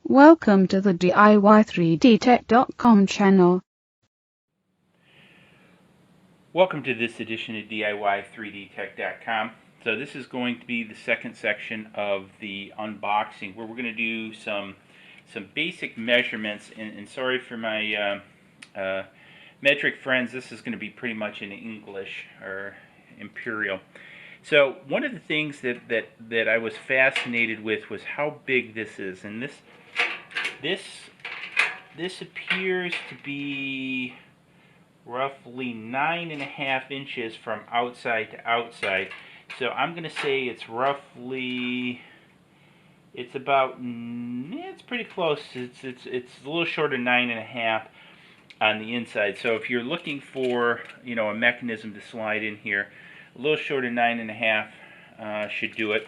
Welcome to the DIY3DTech.com channel. Welcome to this edition of DIY3DTech.com. So this is going to be the second section of the unboxing, where we're going to do some basic measurements. And sorry for my metric friends, this is going to be pretty much in English or imperial. So one of the things that I was fascinated with was how big this is, and this appears to be roughly 9.5 inches from outside to outside. So I'm going to say it's pretty close. It's a little short of 9.5 on the inside. So if you're looking for, a mechanism to slide in here, a little short of 9.5 should do it.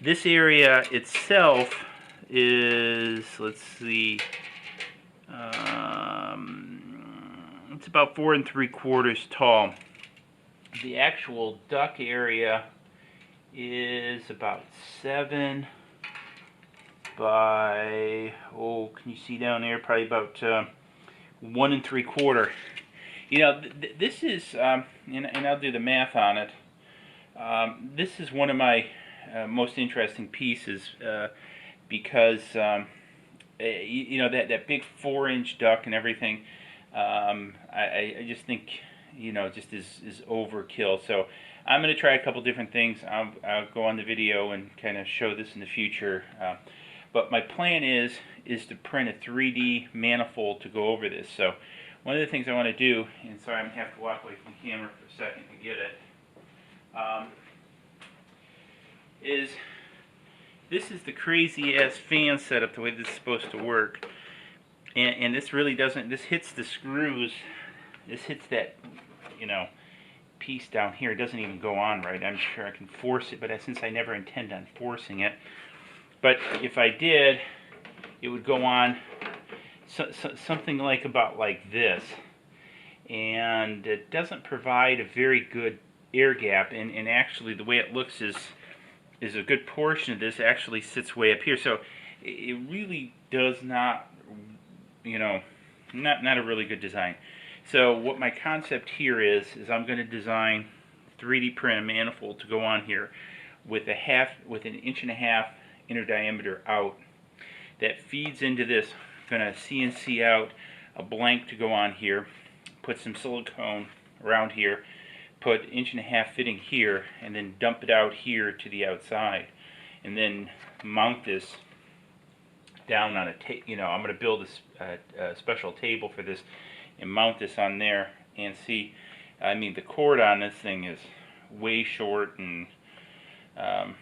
This area itself is, let's see, it's about 4 3/4 tall. The actual duck area is about 7 by, can you see down there? Probably about 1 3/4. This is, and I'll do the math on it. This is one of my most interesting pieces because that big 4-inch duck and everything. I just think, just is overkill. So I'm going to try a couple different things. I'll go on the video and kind of show this in the future. But my plan is to print a 3D manifold to go over this. So one of the things I want to do, and sorry I'm going to have to walk away from the camera for a second to get it, is this is the crazy ass fan setup, the way this is supposed to work. And this really doesn't, this hits the screws, this hits that, piece down here. It doesn't even go on right. I'm sure I can force it, but since I never intend on forcing it. But if I did, it would go on something about like this. And it doesn't provide a very good air gap, and actually the way it looks is a good portion of this actually sits way up here. So it really does not, not a really good design. So what my concept here is I'm going to design 3D print a manifold to go on here with an 1.5 inch inner diameter out that feeds into this. I'm going to CNC out a blank to go on here, put some silicone around here, put 1.5 inch fitting here, and then dump it out here to the outside, and then mount this down on a table. I'm going to build a special table for this and mount this on there. And see, the cord on this thing is way short, and I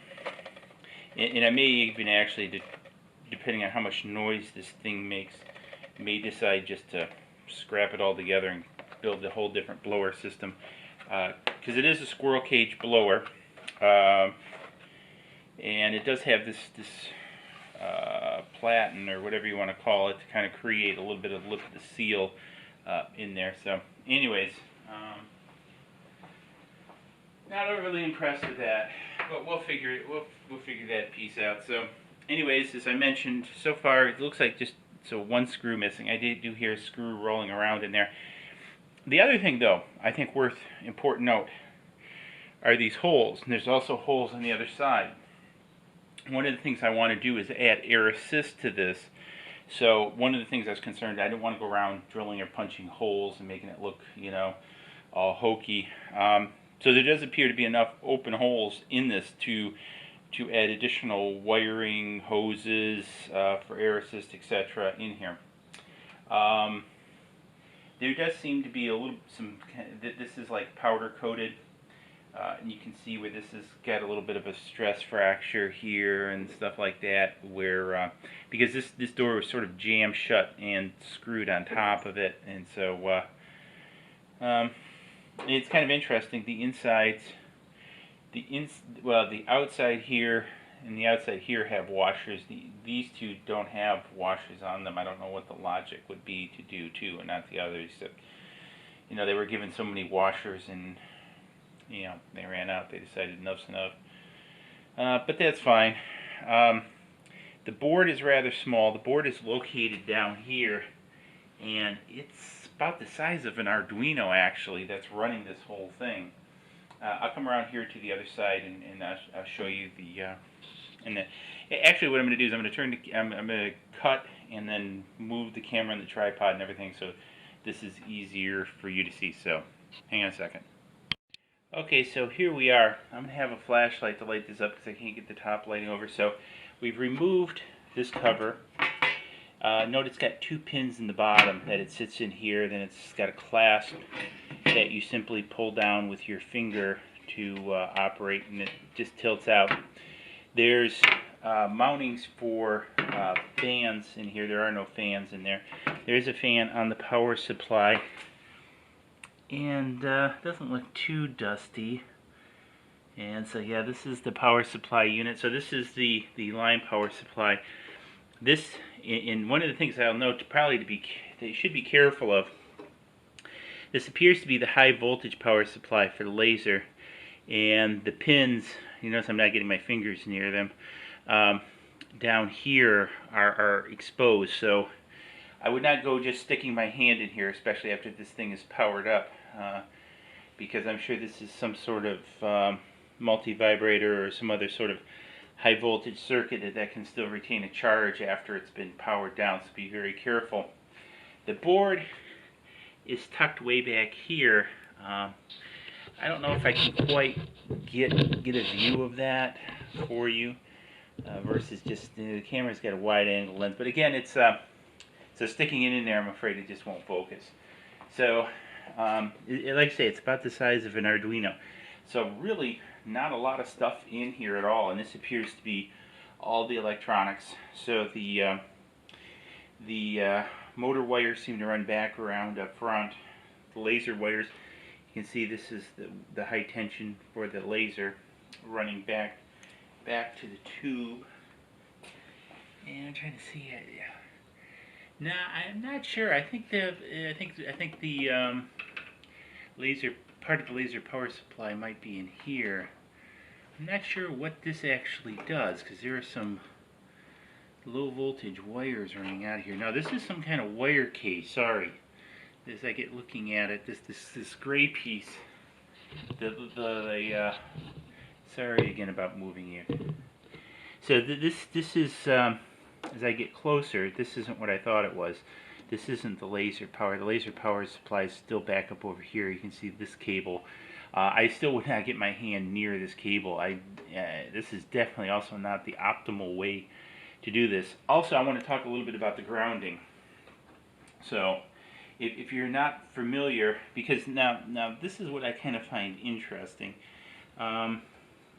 may even actually, depending on how much noise this thing makes, may decide just to scrap it all together and build a whole different blower system, because it is a squirrel cage blower, and it does have this platen, or whatever you want to call it, to kind of create a little bit of look of the seal in there. So anyways, not really impressed with that, but we'll figure that piece out. So anyways, as I mentioned, so far it looks like just one screw missing. I do hear a screw rolling around in there. The other thing, though, I think worth important note are these holes, and there's also holes on the other side. One of the things I want to do is add air assist to this. So one of the things I was concerned, I didn't want to go around drilling or punching holes and making it look, all hokey. So there does appear to be enough open holes in this to add additional wiring, hoses for air assist, etc. in here. There does seem to be this is like powder coated, and you can see where this has got a little bit of a stress fracture here and stuff like that, where because this door was sort of jammed shut and screwed on top of it, and so it's kind of interesting. The insides, the outside here and the outside here have washers. These two don't have washers on them. I don't know what the logic would be to do two and not the others. They were given so many washers, and they ran out. They decided enough's enough. But that's fine. The board is rather small. The board is located down here, and it's about the size of an Arduino actually that's running this whole thing. I'll come around here to the other side and I'll show you actually what I'm going to do is I'm going to cut and then move the camera and the tripod and everything so this is easier for you to see. So hang on a second. Okay, so here we are. I'm going to have a flashlight to light this up because I can't get the top lighting over. So we've removed this cover. Note it's got 2 pins in the bottom that it sits in here. Then it's got a clasp that you simply pull down with your finger to operate, and it just tilts out. There's mountings for fans in here. There are no fans in there. There is a fan on the power supply, and doesn't look too dusty. And so yeah, this is the power supply unit. So this is the line power supply. This, and one of the things I'll note that you should be careful of. This appears to be the high voltage power supply for the laser, and the pins, you notice I'm not getting my fingers near them, down here are exposed. So I would not go just sticking my hand in here, especially after this thing is powered up, because I'm sure this is some sort of multi-vibrator or some other sort of high voltage circuit that can still retain a charge after it's been powered down, so be very careful. The board is tucked way back here. I don't know if I can quite get a view of that for you versus just the camera's got a wide angle lens, but again it's so sticking it in there, I'm afraid it just won't focus. So like I say, it's about the size of an Arduino, so really not a lot of stuff in here at all, and this appears to be all the electronics. So the motor wires seem to run back around up front. The laser wires, you can see this is the high tension for the laser running back to the tube. And I'm trying to see it. Yeah. Now I'm not sure. I think the laser part of the laser power supply might be in here. I'm not sure what this actually does because there are some low voltage wires running out of here. Now this is some kind of wire case. Sorry, as I get looking at it, this gray piece. Sorry again about moving you. So this is as I get closer, this isn't what I thought it was. This isn't the laser power. The laser power supply is still back up over here. You can see this cable. I still would not get my hand near this cable. This is definitely also not the optimal way to do this. Also, I want to talk a little bit about the grounding. So, if you're not familiar, because now this is what I kind of find interesting. Now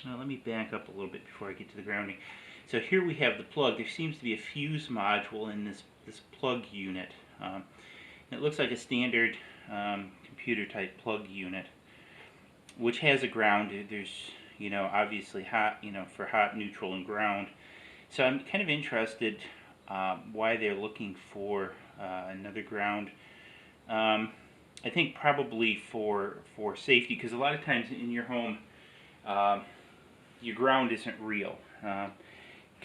let me back up a little bit before I get to the grounding. So here we have the plug. There seems to be a fuse module in this plug unit. It looks like a standard computer type plug unit, which has a ground. There's, obviously hot, for hot, neutral, and ground. So I'm kind of interested why they're looking for another ground. I think probably for safety, because a lot of times in your home, your ground isn't real.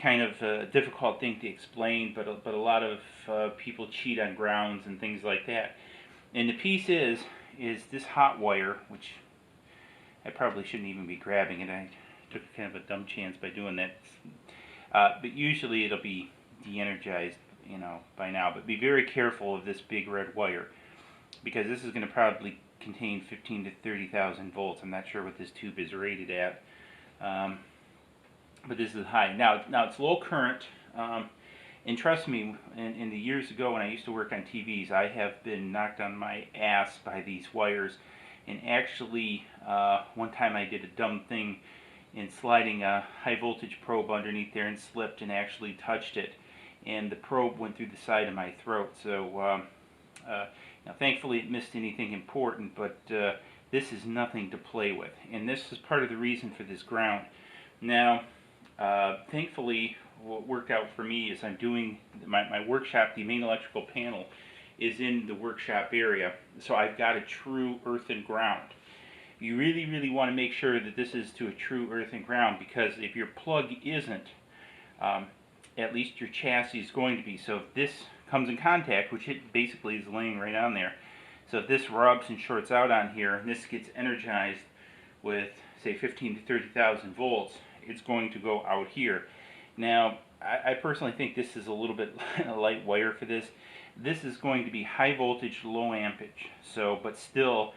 Kind of a difficult thing to explain, but a lot of people cheat on grounds and things like that. And the piece is this hot wire, which I probably shouldn't even be grabbing it. I took kind of a dumb chance by doing that. But usually it'll be de-energized, by now. But be very careful of this big red wire, because this is going to probably contain 15 to 30,000 volts. I'm not sure what this tube is rated at. But this is high. Now it's low current, and trust me, in the years ago when I used to work on TVs, I have been knocked on my ass by these wires. And actually, one time I did a dumb thing in sliding a high voltage probe underneath there and slipped and actually touched it, and the probe went through the side of my throat. So now thankfully it missed anything important, but this is nothing to play with, and this is part of the reason for this ground. Now thankfully what worked out for me is I'm doing my workshop. The main electrical panel is in the workshop area, so I've got a true earthen ground. You really want to make sure that this is to a true earthen ground, because if your plug isn't, at least your chassis is going to be. So if this comes in contact, which it basically is laying right on there, so if this rubs and shorts out on here, and this gets energized with, say, 15 to 30,000 volts, it's going to go out here. Now, I personally think this is a little bit light wire for this. This is going to be high voltage, low ampage. So, but still,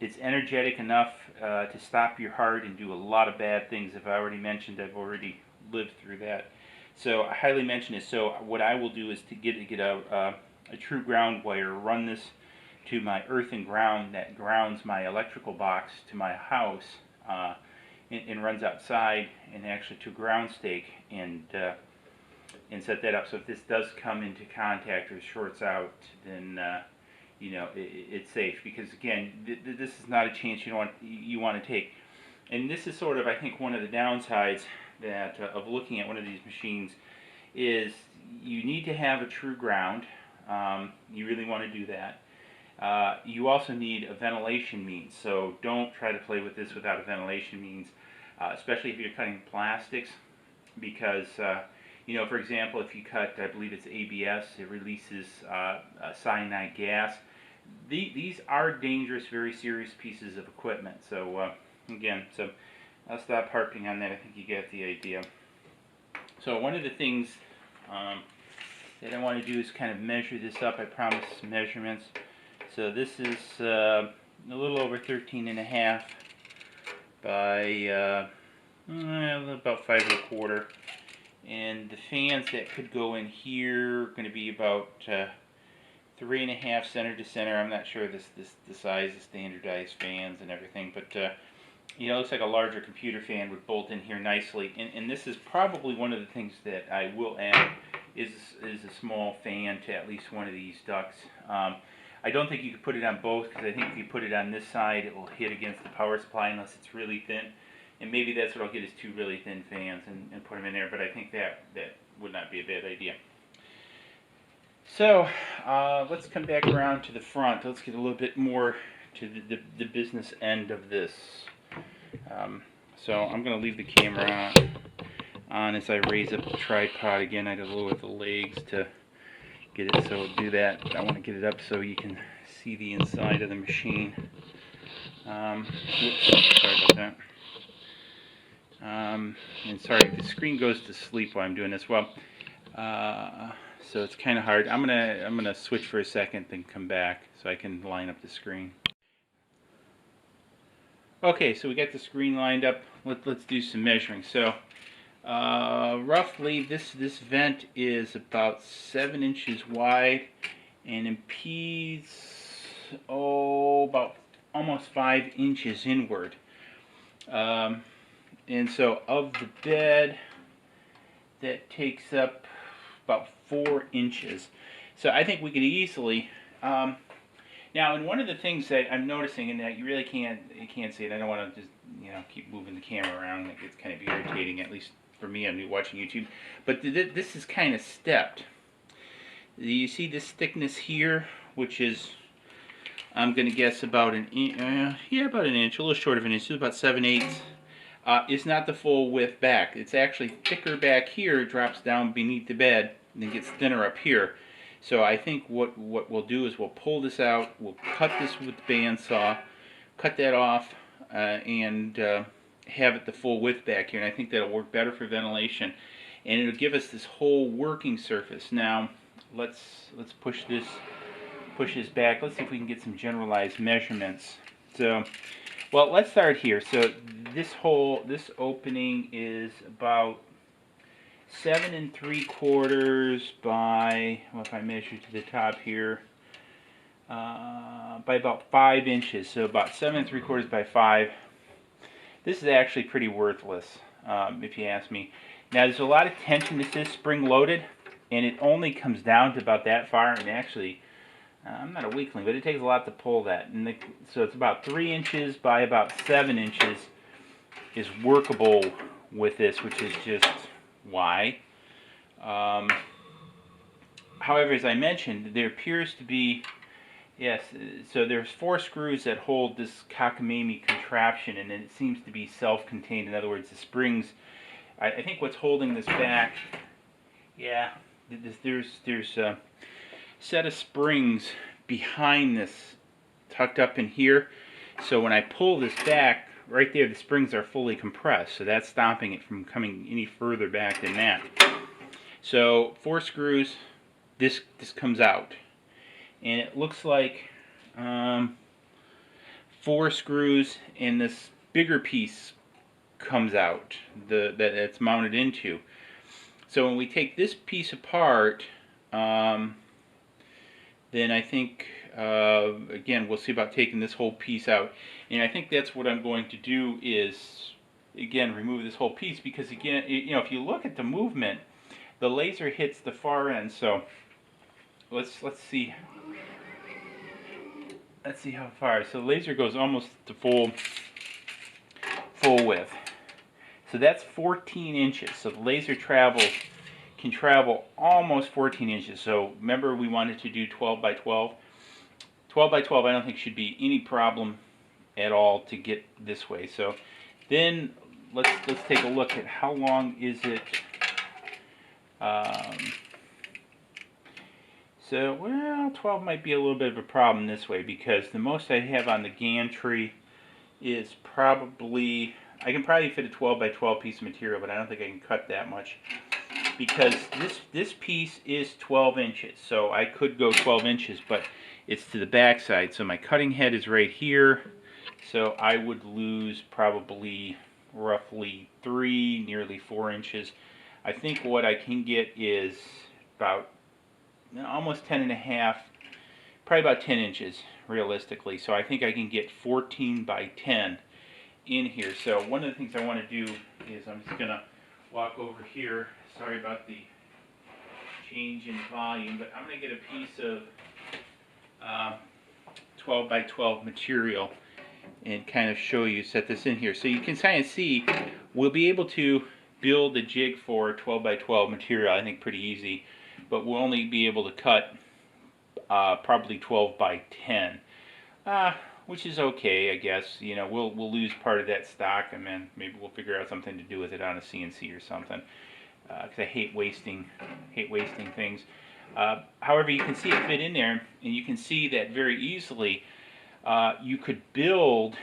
it's energetic enough to stop your heart and do a lot of bad things. If I already mentioned, I've already lived through that. So I highly mention it. So what I will do is to get a true ground wire, run this to my earth and ground that grounds my electrical box to my house, and runs outside, and actually to ground stake, and set that up. So if this does come into contact or shorts out, then you know, it's safe, because again, this is not a chance you want to take. And this is sort of, I think, one of the downsides that of looking at one of these machines is you need to have a true ground. You really want to do that. You also need a ventilation means, so don't try to play with this without a ventilation means, especially if you're cutting plastics, because you know, for example, if you cut, I believe it's ABS, it releases cyanide gas. These are dangerous, very serious pieces of equipment. So again, so I'll stop harping on that. I think you get the idea. So one of the things that I want to do is kind of measure this up. I promised some measurements. So this is a little over 13.5 by about 5 1/4. And the fans that could go in here are going to be about 3.5 center to center. I'm not sure the size of standardized fans and everything, but you know, it looks like a larger computer fan would bolt in here nicely. And this is probably one of the things that I will add is a small fan to at least one of these ducts. I don't think you could put it on both, because I think if you put it on this side, it will hit against the power supply unless it's really thin. And maybe that's what I'll get, is 2 really thin fans and put them in there. But I think that would not be a bad idea. So let's come back around to the front. Let's get a little bit more to the business end of this. So I'm going to leave the camera on as I raise up the tripod again. I got to lower the legs to get it, so do that. I want to get it up so you can see the inside of the machine. Oops, sorry about that. And sorry if the screen goes to sleep while I'm doing this. Well, so it's kind of hard. I'm gonna switch for a second, then come back so I can line up the screen. Okay, so we got the screen lined up. Let's do some measuring. So roughly this vent is about 7 inches wide and impedes about almost 5 inches inward. And so of the bed, that takes up about 4 inches. So I think we could easily, now, and one of the things that I'm noticing, and that you really can't see it, I don't want to just, you know, keep moving the camera around, it gets kind of irritating, at least for me, I'm watching YouTube, but this is kind of stepped. You see this thickness here, which is, I'm going to guess about an inch, about an inch, a little short of an inch, so about 7/8. It's not the full width back. It's actually thicker back here, drops down beneath the bed, and then gets thinner up here. So I think what we'll do is we'll pull this out, we'll cut this with the bandsaw, cut that off, and have it the full width back here. And I think that'll work better for ventilation, and it'll give us this whole working surface. Now let's push this back. Let's see if we can get some generalized measurements. So, well, let's start here. So this opening is about 7 3/4 by, well, if I measure to the top here, by about 5 inches. So about 7 3/4 by 5. This is actually pretty worthless, if you ask me. Now there's a lot of tension. This is spring loaded, and it only comes down to about that far. And actually, I'm not a weakling, but it takes a lot to pull that. And so it's about 3 inches by about 7 inches is workable with this, which is just why. However, as I mentioned, there appears to be, yes, so there's 4 screws that hold this cockamamie contraption, and it seems to be self-contained. In other words, the springs, I think what's holding this back Yeah, there's a set of springs behind this, tucked up in here. So when I pull this back, right there, the springs are fully compressed. So that's stopping it from coming any further back than that. So 4 screws, this comes out, and it looks like 4 screws, and this bigger piece comes out that it's mounted into. So when we take this piece apart, then I think again we'll see about taking this whole piece out, and I think that's what I'm going to do is again remove this whole piece, because again if you look at the movement, the laser hits the far end. So let's see how far. So the laser goes almost to full width. So that's 14 inches. So the laser can travel almost 14 inches. So remember we wanted to do 12 by 12. 12 by 12 I don't think should be any problem at all to get this way. So then let's take a look at how long is it. So well, 12 might be a little bit of a problem this way, because the most I have on the gantry is probably, I can probably fit a 12 by 12 piece of material, but I don't think I can cut that much, because this piece is 12 inches. So I could go 12 inches, but it's to the back side. So my cutting head is right here. So I would lose probably roughly 3, nearly 4 inches. I think what I can get is about almost 10 and a half, probably about 10 inches realistically. So I think I can get 14 by 10 in here. So one of the things I want to do is I'm just going to walk over here. Sorry about the change in volume, but I'm going to get a piece of 12 by 12 material and kind of show you, set this in here. So you can kind of see, we'll be able to build a jig for 12 by 12 material, I think pretty easy, but we'll only be able to cut probably 12 by 10, which is okay, I guess. You know, we'll lose part of that stock, and then maybe we'll figure out something to do with it on a CNC or something, because I hate wasting things. However, you can see it fit in there, and you can see that very easily you could build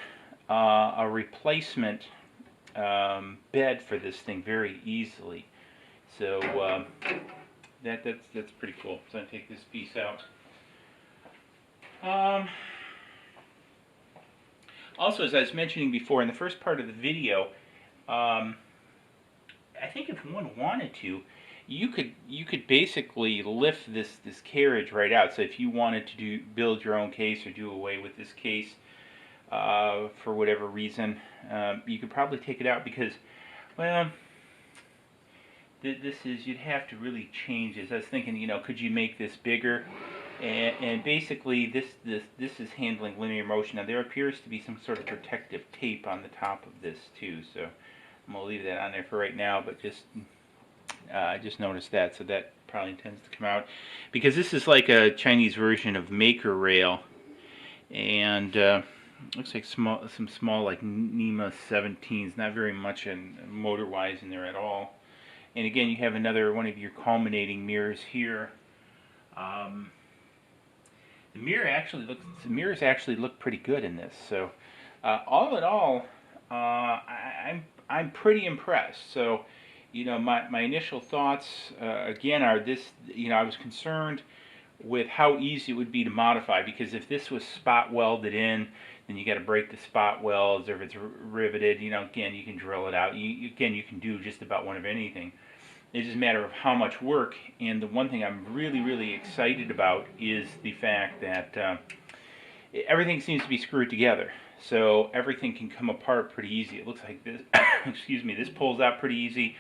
a replacement bed for this thing very easily. So that's pretty cool. So I'm going to take this piece out. Also, as I was mentioning before in the first part of the video, I think if one wanted to, you could basically lift this carriage right out. So if you wanted to build your own case or do away with this case for whatever reason, you could probably take it out, because, well, this is, you'd have to really change this. I was thinking, you know, could you make this bigger? And basically this is handling linear motion. Now there appears to be some sort of protective tape on the top of this too, so I'm going to leave that on there for right now, but just I just noticed that, so that probably intends to come out, because this is like a Chinese version of Maker Rail, and looks like some small like NEMA 17s, not very much in motor-wise in there at all. And again, you have another one of your culminating mirrors here. The mirrors actually look pretty good in this. So all in all, I'm pretty impressed. So, you know, my initial thoughts again are this. You know, I was concerned with how easy it would be to modify, because if this was spot welded in, then you got to break the spot welds, or if it's riveted, you know, again, you can drill it out. You can do just about one of anything. It's just a matter of how much work. And the one thing I'm really excited about is the fact that everything seems to be screwed together. So everything can come apart pretty easy. It looks like this, excuse me, this pulls out pretty easy.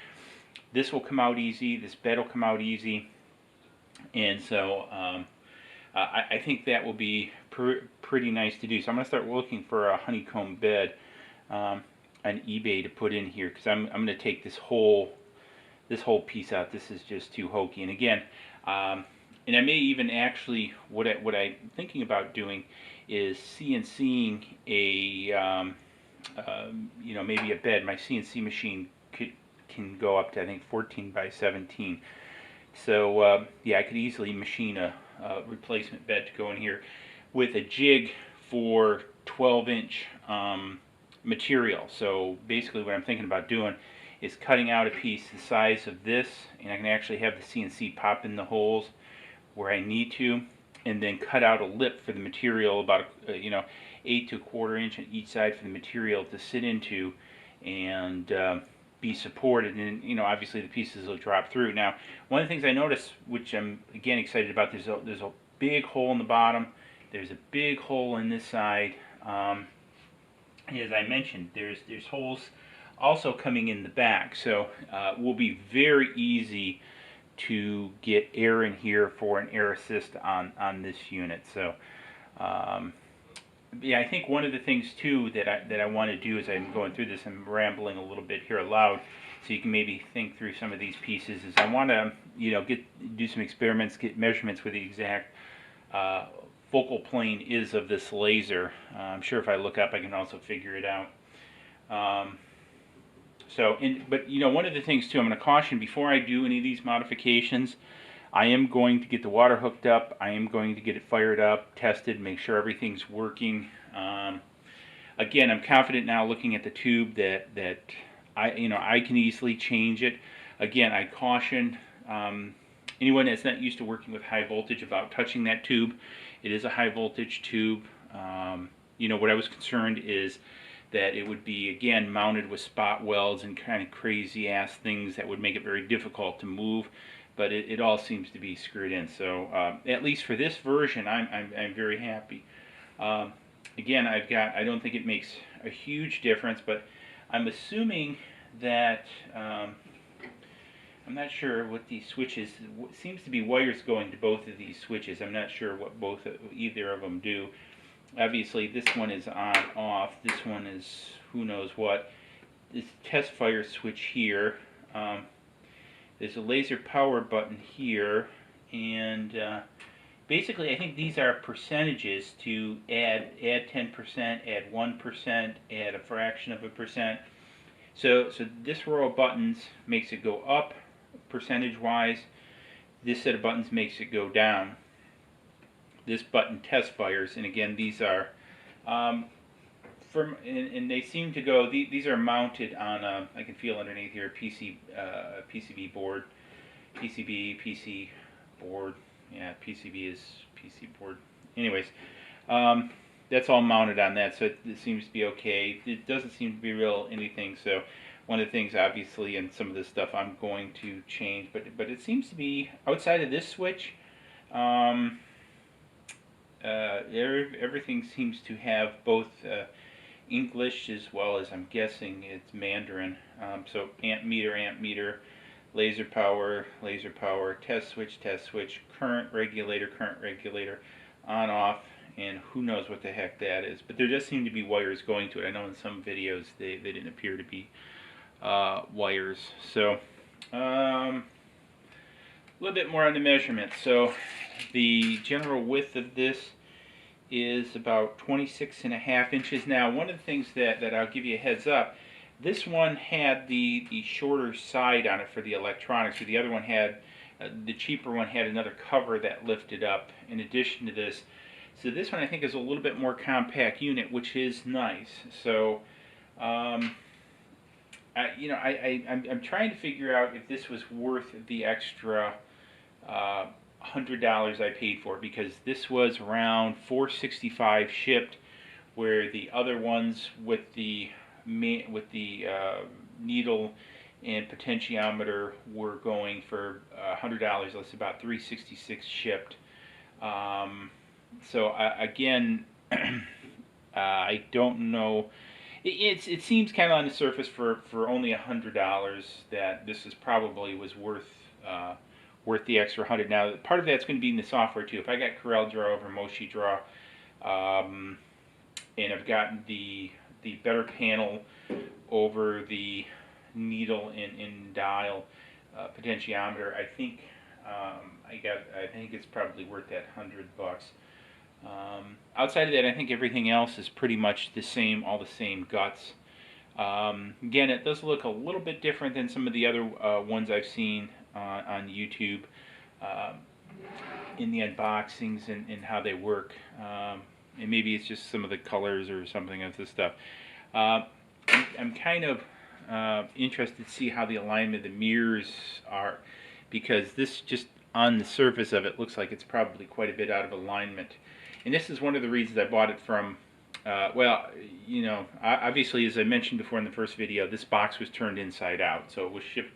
This will come out easy. This bed will come out easy. And so I think that will be pretty nice to do. So I'm going to start looking for a honeycomb bed on eBay to put in here, because I'm going to take this whole piece out. This is just too hokey. And again, and I may even actually, what I'm thinking about doing is CNCing a, you know, maybe a bed. My CNC machine can go up to, I think, 14 by 17. So yeah, I could easily machine a replacement bed to go in here with a jig for 12-inch material. So basically what I'm thinking about doing is cutting out a piece the size of this, and I can actually have the CNC pop in the holes where I need to, and then cut out a lip for the material about 8 to a quarter inch on each side for the material to sit into and be supported. And obviously the pieces will drop through. Now, one of the things I noticed, which I'm again excited about, there's a big hole in the bottom. There's a big hole in this side. As I mentioned, there's holes also coming in the back, so it will be very easy to get air in here for an air assist on this unit. So yeah, I think one of the things too that I want to do as I'm going through this, I'm rambling a little bit here aloud, so you can maybe think through some of these pieces, is I want to do some experiments, get measurements with the exact focal plane is of this laser. I'm sure if I look up I can also figure it out. But one of the things too, I'm going to caution before I do any of these modifications, I am going to get the water hooked up, I am going to get it fired up, tested, make sure everything's working. Again, I'm confident now looking at the tube that I can easily change it. Again, I caution anyone that's not used to working with high voltage about touching that tube. It is a high voltage tube. What I was concerned is that it would be, again, mounted with spot welds and kind of crazy ass things that would make it very difficult to move, but it all seems to be screwed in. So at least for this version, I'm very happy. Again, I don't think it makes a huge difference, but I'm assuming that I'm not sure what these switches, it seems to be wires going to both of these switches. I'm not sure what either of them do. Obviously this one is on off, this one is who knows what. This test fire switch here, there's a laser power button here, and basically I think these are percentages to add 10%, add 1%, add a fraction of a percent. So this row of buttons makes it go up percentage-wise. This set of buttons makes it go down. This button test fires, and again, these are and they seem to go. These are mounted on I can feel underneath here PCB board, PC board. Yeah, PCB is PC board. Anyways, that's all mounted on that, so it seems to be okay. It doesn't seem to be real anything. So one of the things, obviously, and some of this stuff I'm going to change, but it seems to be outside of this switch. Everything seems to have both English as well as, I'm guessing, it's Mandarin. So amp meter, laser power, test switch, current regulator, on off, and who knows what the heck that is. But there does seem to be wires going to it. I know in some videos they didn't appear to be wires. So a little bit more on the measurements. So the general width of this is about 26.5 inches. Now, one of the things that I'll give you a heads up, this one had the shorter side on it for the electronics, or the other one had, the cheaper one had another cover that lifted up in addition to this. So this one I think is a little bit more compact unit, which is nice. So I'm trying to figure out if this was worth the extra $100 I paid for it, because this was around $465 shipped, where the other ones with the needle and potentiometer were going for $100. That's about $366 shipped. So again, I don't know. It seems kind of on the surface for only $100 that this is probably was worth the extra 100. Now, part of that's going to be in the software too. If I got CorelDRAW over MoshiDraw, and I've gotten the better panel over the needle and dial potentiometer, I think I think it's probably worth that $100. Outside of that, I think everything else is pretty much the same, all the same guts. Again, it does look a little bit different than some of the other ones I've seen. on YouTube in the unboxings and how they work. And maybe it's just some of the colors or something of this stuff. I'm kind of interested to see how the alignment of the mirrors are, because this just on the surface of it looks like it's probably quite a bit out of alignment. And this is one of the reasons I bought it from, well, you know, obviously, as I mentioned before in the first video, this box was turned inside out. So it was shipped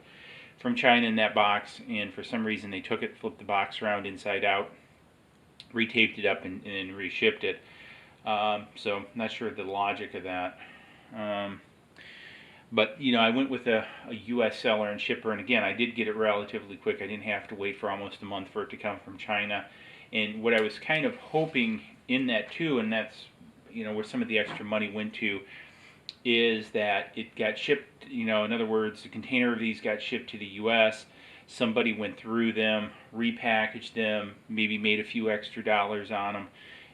from China in that box, and for some reason they took it, flipped the box around inside out, retaped it up, and reshipped it. So I'm not sure the logic of that. But, you know, I went with a U.S. seller and shipper, and again, I did get it relatively quick. I didn't have to wait for almost a month for it to come from China. And what I was kind of hoping in that too, and that's, you know, where some of the extra money went to, is that it got shipped, you know, in other words, a container of these got shipped to the U.S., somebody went through them, repackaged them, maybe made a few extra dollars on them,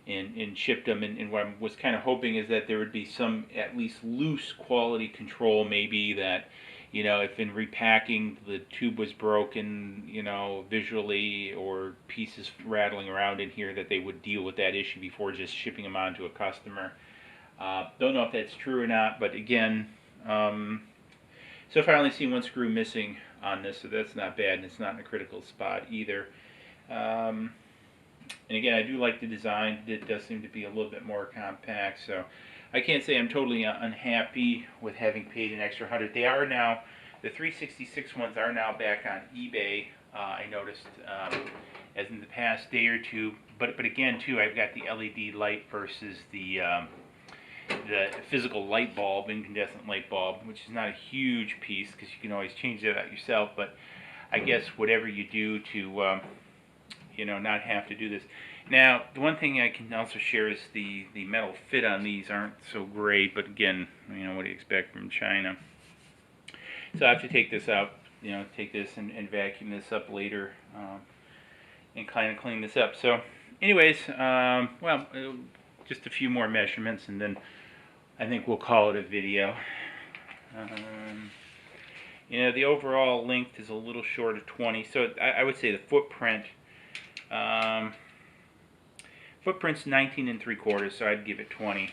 and shipped them. And what I was kind of hoping is that there would be some at least loose quality control, maybe that, you know, if in repacking the tube was broken, you know, visually, or pieces rattling around in here, that they would deal with that issue before just shipping them on to a customer. Don't know if that's true or not, but again, so far I only seen one screw missing on this, so that's not bad, and it's not in a critical spot either. And again, I do like the design. It does seem to be a little bit more compact, so I can't say I'm totally unhappy with having paid an extra $100. They are now, the 366 ones are now back on eBay, I noticed, as in the past day or two. But again, too, I've got the LED light versus the physical light bulb, incandescent light bulb, which is not a huge piece because you can always change that out yourself. But I guess whatever you do to you know, not have to do this. Now, the one thing I can also share is the metal fit on these aren't so great, but again, you know, what do you expect from China? So I have to take this out, you know, take this and vacuum this up later, and kind of clean this up. So anyways, well, just a few more measurements, and then I think we'll call it a video. You know, the overall length is a little short of 20, so I would say the footprint, footprint's 19 3/4, so I'd give it 20.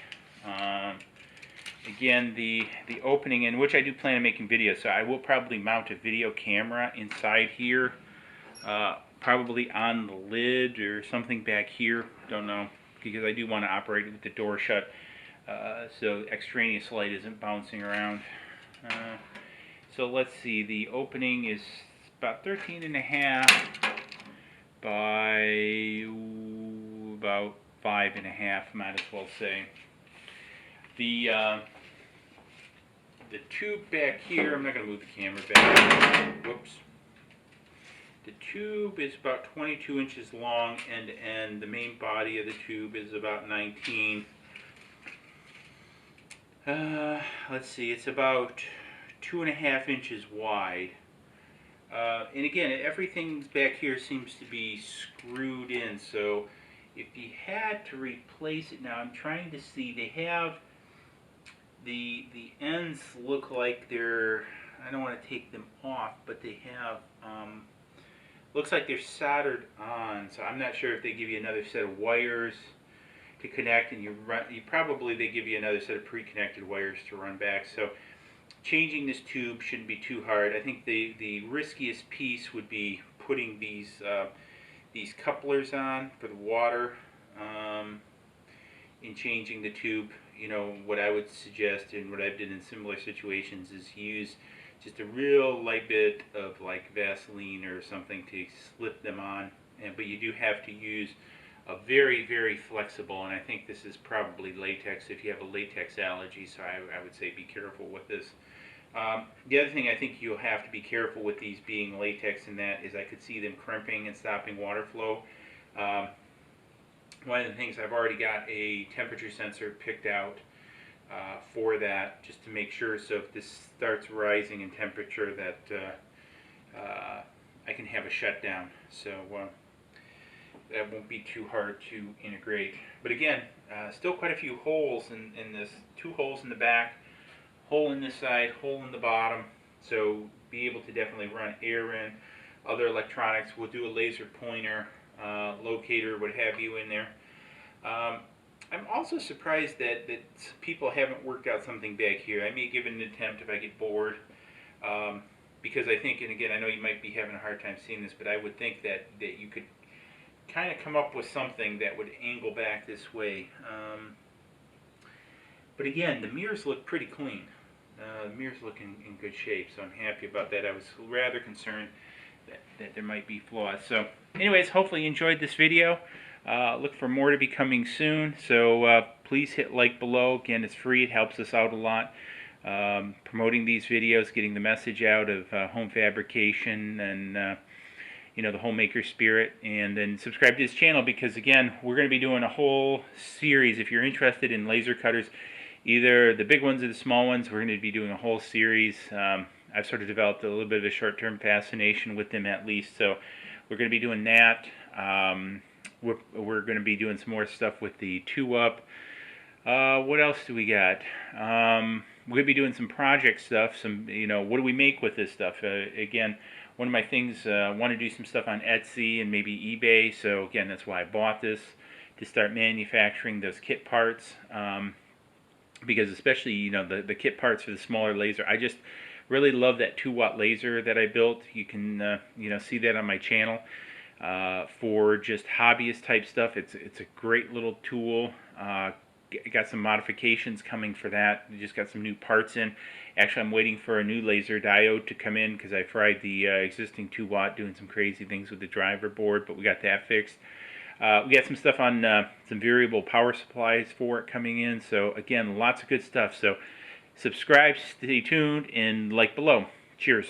Again, the opening, in which I do plan on making videos, so I will probably mount a video camera inside here, probably on the lid or something back here, don't know, because I do want to operate with the door shut, so extraneous light isn't bouncing around. So let's see, the opening is about 13.5 by about 5.5, might as well say. The tube back here, I'm not going to move the camera back. Whoops. The tube is about 22 inches long end to end. The main body of the tube is about 19. Let's see, it's about 2.5 inches wide. And again, everything back here seems to be screwed in, so if you had to replace it, now I'm trying to see, they have, the ends look like they're, I don't want to take them off, but they have, looks like they're soldered on, so I'm not sure if they give you another set of wires to connect, and probably they give you another set of pre-connected wires to run back. So changing this tube shouldn't be too hard. I think the riskiest piece would be putting these couplers on for the water, in changing the tube. You know, what I would suggest, and what I've done in similar situations, is use just a real light bit of like Vaseline or something to slip them on. But you do have to use a very, very flexible, and I think this is probably latex if you have a latex allergy, so I would say be careful with this. The other thing I think you'll have to be careful with these being latex, and that is I could see them crimping and stopping water flow. One of the things, I've already got a temperature sensor picked out for that, just to make sure, so if this starts rising in temperature, that I can have a shutdown. So that won't be too hard to integrate. But again, still quite a few holes in this. 2 holes in the back, hole in this side, hole in the bottom, so be able to definitely run air in. other electronics. We'll do a laser pointer, locator, what have you in there. I'm also surprised that people haven't worked out something back here. I may give it an attempt if I get bored. Because I think, and again, I know you might be having a hard time seeing this, but I would think that you could kind of come up with something that would angle back this way. But again, the mirrors look pretty clean. The mirrors look in good shape, so I'm happy about that. I was rather concerned that there might be flaws. So anyways, hopefully you enjoyed this video. Look for more to be coming soon, so please hit like below. Again, it's free, it helps us out a lot. Promoting these videos, getting the message out of home fabrication and you know, the homemaker spirit. And then subscribe to this channel, because again, we're going to be doing a whole series. If you're interested in laser cutters, either the big ones or the small ones, we're going to be doing a whole series. I've sort of developed a little bit of a short-term fascination with them, at least, so we're going to be doing that. We're going to be doing some more stuff with the 2-up. What else do we got? We're going to be doing some project stuff, some, you know, what do we make with this stuff? Again, one of my things, I want to do some stuff on Etsy and maybe eBay, so again, that's why I bought this, to start manufacturing those kit parts, because especially, you know, the kit parts for the smaller laser, I just really love that 2-watt laser that I built. You can, you know, see that on my channel. For just hobbyist type stuff, it's a great little tool. Got some modifications coming for that. We just got some new parts in. Actually, I'm waiting for a new laser diode to come in, because I fried the existing 2-watt doing some crazy things with the driver board, but we got that fixed. We got some stuff on some variable power supplies for it coming in. So again, lots of good stuff. So subscribe, stay tuned, and like below. Cheers.